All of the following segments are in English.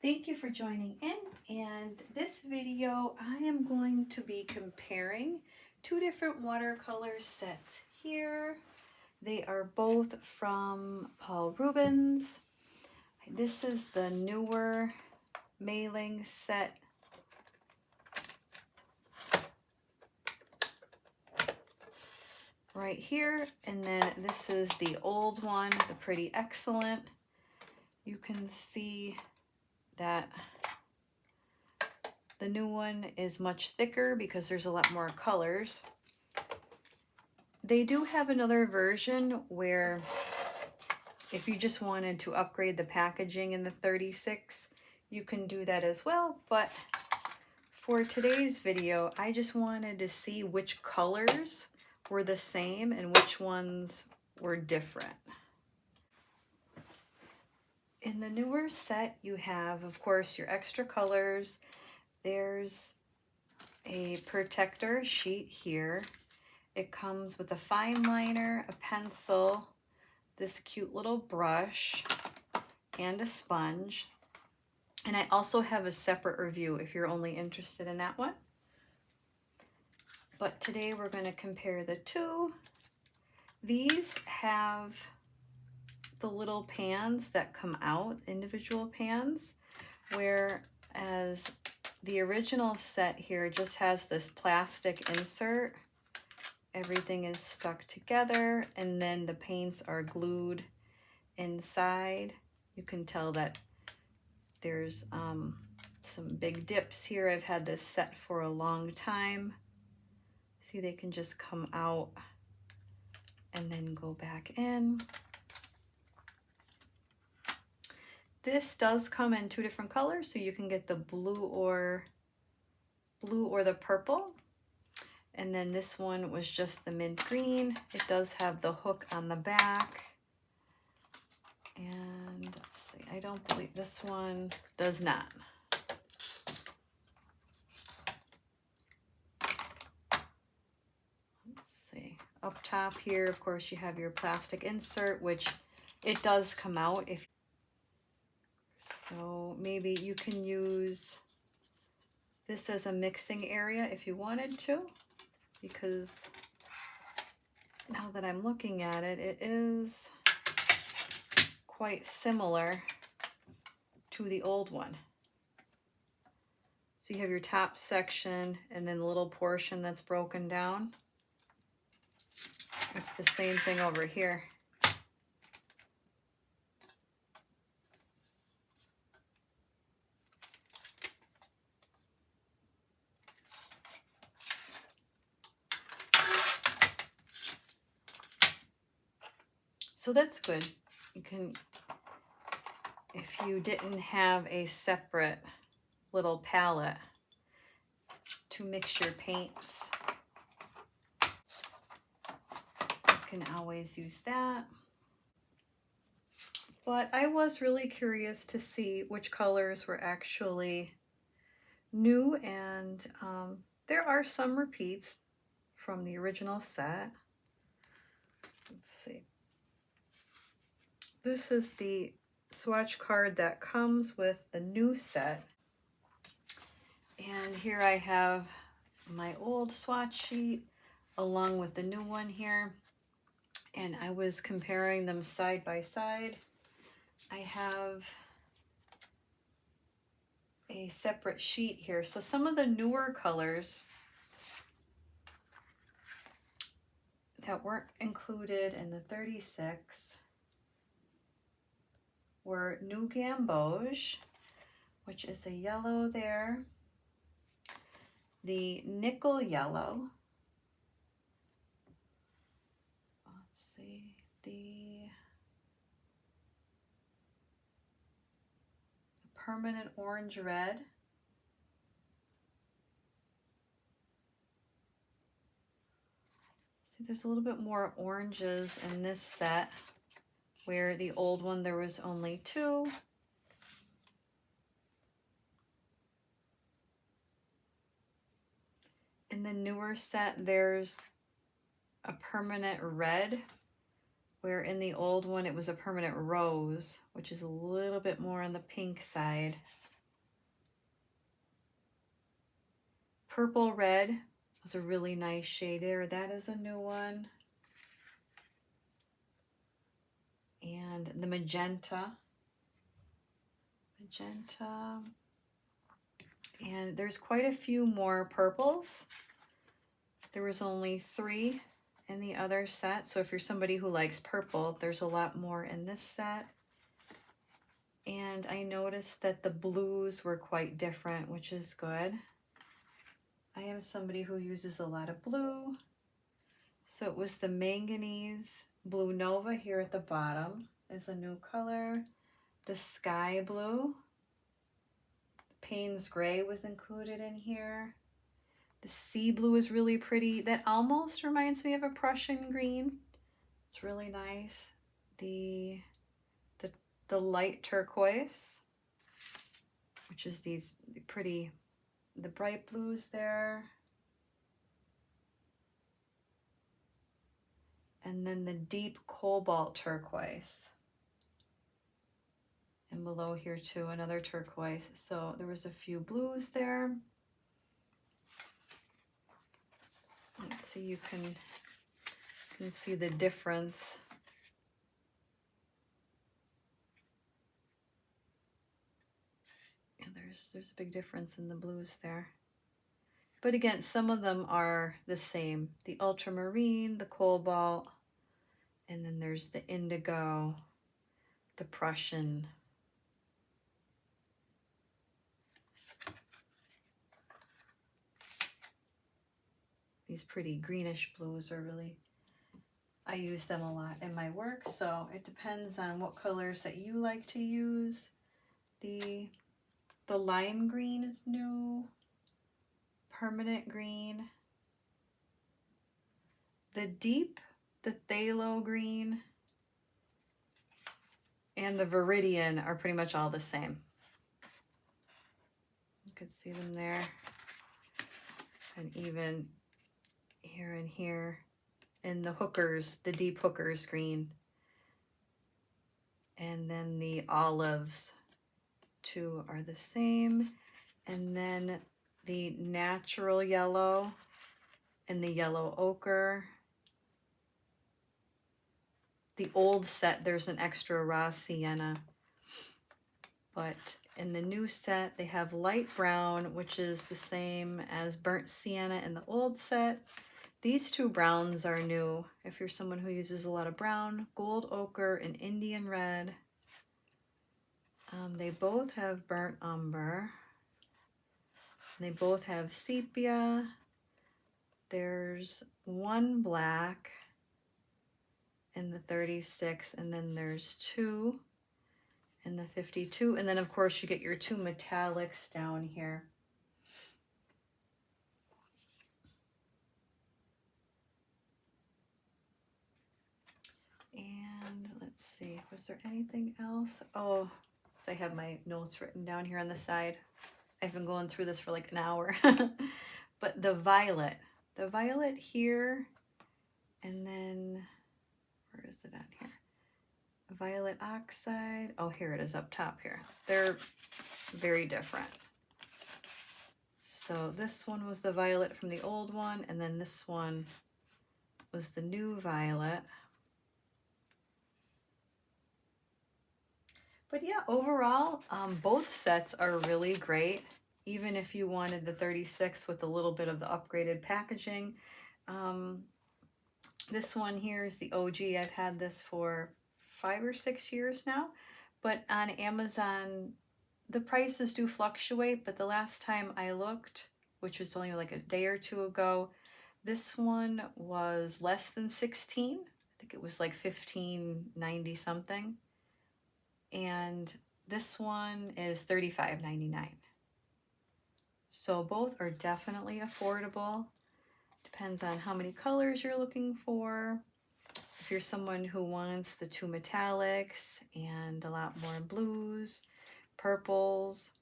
Thank you for joining in, and this video I am going to be comparing two different watercolor sets here. They are both from Paul Rubens. This is the newer Meilang set. Right here, and then this is the old one, the Pretty Excellent. You can see that the new one is much thicker because there's a lot more colors. They do have another version where if you just wanted to upgrade the packaging in the 36, you can do that as well. But for today's video, I just wanted to see which colors were the same and which ones were different. In the newer set, you have, of course, your extra colors. There's a protector sheet here. It comes with a fine liner, a pencil, this cute little brush, and a sponge. And I also have a separate review if you're only interested in that one. But today we're going to compare the two. These have the little pans that come out, individual pans, whereas the original set here just has this plastic insert. Everything is stuck together, and then the paints are glued inside. You can tell that there's some big dips here. I've had this set for a long time. See, they can just come out and then go back in. This does come in two different colors, so you can get the blue or the purple. And then this one was just the mint green. It does have the hook on the back. And let's see, I don't believe this one does not. Let's see, up top here, of course, you have your plastic insert, which it does come out if so. Maybe you can use this as a mixing area if you wanted to, because now that I'm looking at it, it is quite similar to the old one. So you have your top section and then the little portion that's broken down. It's the same thing over here. So that's good. You can, if you didn't have a separate little palette to mix your paints, you can always use that. But I was really curious to see which colors were actually new, and there are some repeats from the original set. Let's see. This is the swatch card that comes with the new set. And here I have my old swatch sheet along with the new one here. And I was comparing them side by side. I have a separate sheet here. So some of the newer colors that weren't included in the 36 were New Gamboge, which is a yellow there, the nickel yellow, let's see, the permanent orange red, see there's a little bit more oranges in this set, where the old one there was only two. In the newer set, there's a permanent red, where in the old one it was a permanent rose, which is a little bit more on the pink side. Purple Red was a really nice shade there. That is a new one. And the Magenta. And there's quite a few more purples. There was only 3 in the other set. So if you're somebody who likes purple, there's a lot more in this set. And I noticed that the blues were quite different, which is good. I am somebody who uses a lot of blue. So it was the Manganese Blue Nova here at the bottom is a new color. The Sky Blue. Payne's Gray was included in here. The Sea Blue is really pretty. That almost reminds me of a Prussian green. It's really nice. The light turquoise, which is these pretty, the bright blues there. And then the deep cobalt turquoise. And below here too, another turquoise. So there was a few blues there. Let's see, you can see the difference. Yeah, there's a big difference in the blues there. But again, some of them are the same. The ultramarine, the cobalt, and then there's the indigo, the Prussian. These pretty greenish blues are really, I use them a lot in my work, so it depends on what colors that you like to use. The lime green is new. Permanent green. The deep, the phthalo green, and the Viridian are pretty much all the same. You can see them there. And even here and here. And the hookers, the deep hookers green. And then the olives, too, are the same. And then the natural yellow and the yellow ochre. The old set, there's an extra raw sienna. But in the new set, they have light brown, which is the same as burnt sienna in the old set. These 2 browns are new. If you're someone who uses a lot of brown, gold ochre and Indian red. They both have burnt umber. They both have sepia. There's 1 black in the 36, and then there's 2 in the 52. And then of course you get your 2 metallics down here. And let's see, was there anything else? Oh, so I have my notes written down here on the side. I've been going through this for like an hour. But the violet here, and then, where is it at here? Violet oxide. Oh, here it is up top here. They're very different. So this one was the violet from the old one, and then this one was the new violet. But yeah, overall, both sets are really great. Even if you wanted the 36 with a little bit of the upgraded packaging. This one here is the OG. I've had this for 5 or 6 years now. But on Amazon, the prices do fluctuate. But the last time I looked, which was only like a day or 2 ago, this one was less than 16. I think it was like $15.90 something. And this one is $35.99. So both are definitely affordable. Depends on how many colors you're looking for. If you're someone who wants the 2 metallics and a lot more blues, purples,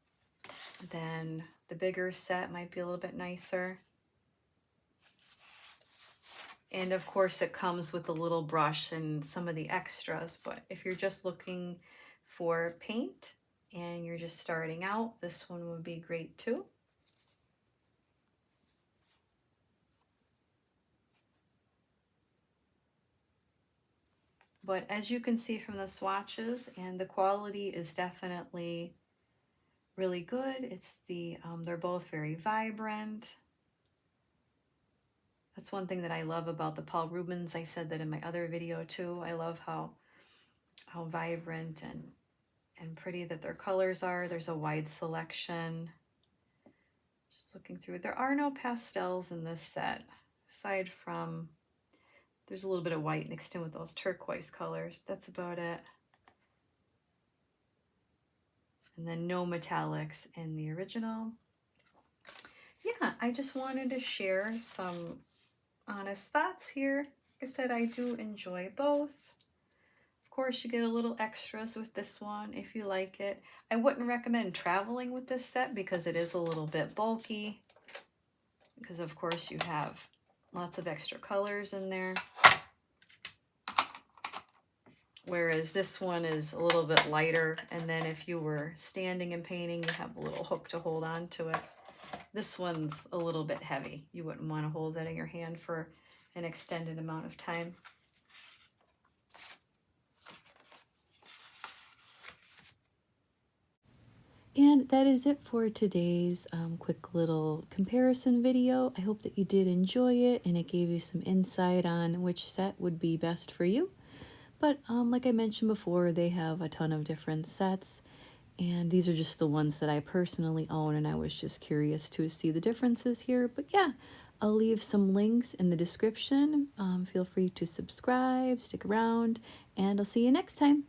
then the bigger set might be a little bit nicer. And of course it comes with a little brush and some of the extras, but if you're just looking for paint and you're just starting out, this one would be great too. But as you can see from the swatches, and the quality is definitely really good. It's they're both very vibrant. That's one thing that I love about the Paul Rubens. I said that in my other video too. I love how vibrant and pretty that their colors are. There's a wide selection. Just looking through it. There are no pastels in this set, aside from there's a little bit of white mixed in with those turquoise colors. That's about it. And then no metallics in the original. Yeah, I just wanted to share some honest thoughts here. Like I said, I do enjoy both. Of course, you get a little extras with this one if you like it. I wouldn't recommend traveling with this set because it is a little bit bulky. Because of course you have lots of extra colors in there. Whereas this one is a little bit lighter, and then if you were standing and painting, you have a little hook to hold on to it. This one's a little bit heavy. You wouldn't want to hold that in your hand for an extended amount of time. And that is it for today's quick little comparison video. I hope that you did enjoy it and it gave you some insight on which set would be best for you. But like I mentioned before, they have a ton of different sets, and these are just the ones that I personally own, and I was just curious to see the differences here. But yeah, I'll leave some links in the description. Feel free to subscribe, stick around, and I'll see you next time.